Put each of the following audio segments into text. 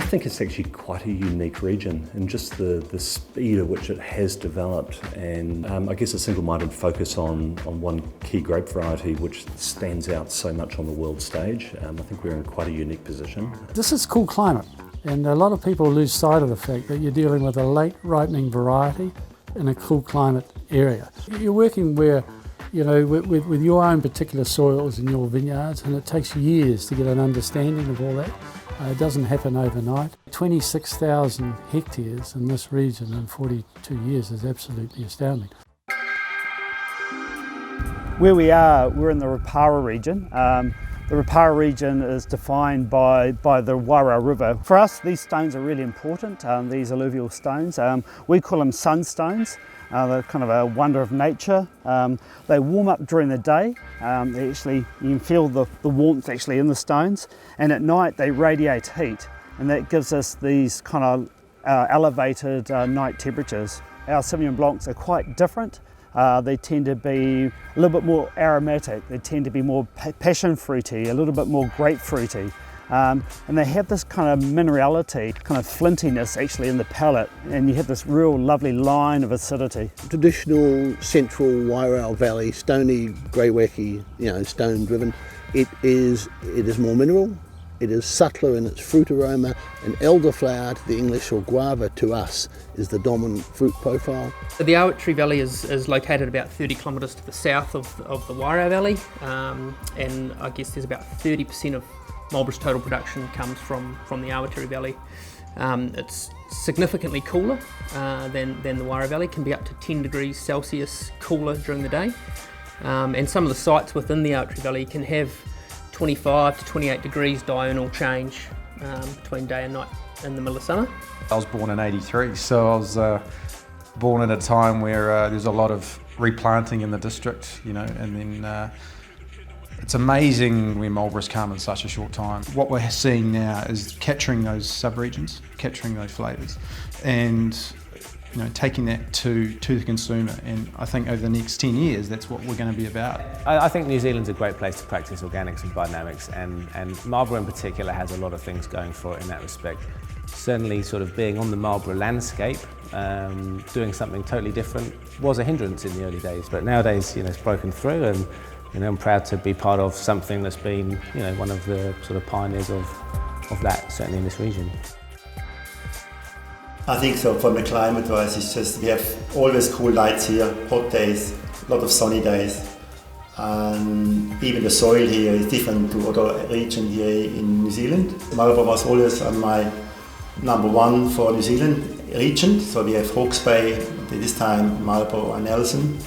think it's actually quite a unique region in just the speed at which it has developed, and I guess a single-minded focus on one key grape variety which stands out so much on the world stage. I think we're in quite a unique position. This is cool climate, and a lot of people lose sight of the fact that you're dealing with a late ripening variety in a cool climate area. You're working where, you know, with your own particular soils in your vineyards, and it takes years to get an understanding of all that. It doesn't happen overnight. 26,000 hectares in this region in 42 years is absolutely astounding. Where we are, we're in the Marlborough region. The Marlborough region is defined by the Wairau River. For us, these stones are really important, these alluvial stones. We call them sunstones. They're kind of a wonder of nature. They warm up during the day. You can feel the warmth actually in the stones, and at night they radiate heat, and that gives us these kind of elevated night temperatures. Our Sauvignon Blancs are quite different. They tend to be a little bit more aromatic. They tend to be more passion fruity, a little bit more grapefruity. And they have this kind of minerality, kind of flintiness actually in the palate, and you have this real lovely line of acidity. Traditional central Wairau Valley, stony, grey-wacky, stone driven. It is more mineral, it is subtler in its fruit aroma, and elderflower to the English, or guava to us, is the dominant fruit profile. The Awatere Valley is located about 30 kilometres to the south of the Wairau Valley, and I guess there's about 30% of Marlborough's total production comes from the Awatere Valley. It's significantly cooler than the Wairau Valley, can be up to 10 degrees Celsius cooler during the day. And some of the sites within the Awatere Valley can have 25 to 28 degrees diurnal change between day and night in the middle of summer. I was born in '83, so I was born at a time where there's a lot of replanting in the district, and then it's amazing where Marlborough's come in such a short time. What we're seeing now is capturing those sub-regions, capturing those flavours, and taking that to the consumer. And I think over the next 10 years, that's what we're going to be about. I think New Zealand's a great place to practice organics and biodynamics, and Marlborough in particular has a lot of things going for it in that respect. Certainly sort of being on the Marlborough landscape, doing something totally different was a hindrance in the early days, but nowadays it's broken through, and I'm proud to be part of something that's been one of the sort of pioneers of that, certainly in this region. I think so. From the climate-wise, it's just we have always cool nights here, hot days, a lot of sunny days, and even the soil here is different to other regions here in New Zealand. Marlborough was always on my number one for New Zealand region. So we have Hawke's Bay, this time Marlborough and Nelson,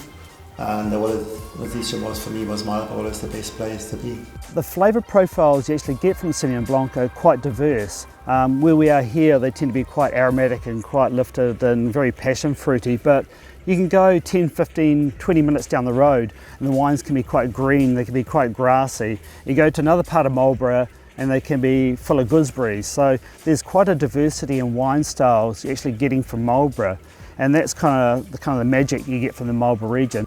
and the decision was for me was Marlborough was the best place to be. The flavour profiles you actually get from Sauvignon Blanc are quite diverse. Where we are here, they tend to be quite aromatic and quite lifted and very passion fruity, but you can go 10, 15, 20 minutes down the road and the wines can be quite green, they can be quite grassy. You go to another part of Marlborough and they can be full of gooseberries. So there's quite a diversity in wine styles you're actually getting from Marlborough, and that's kind of the magic you get from the Marlborough region.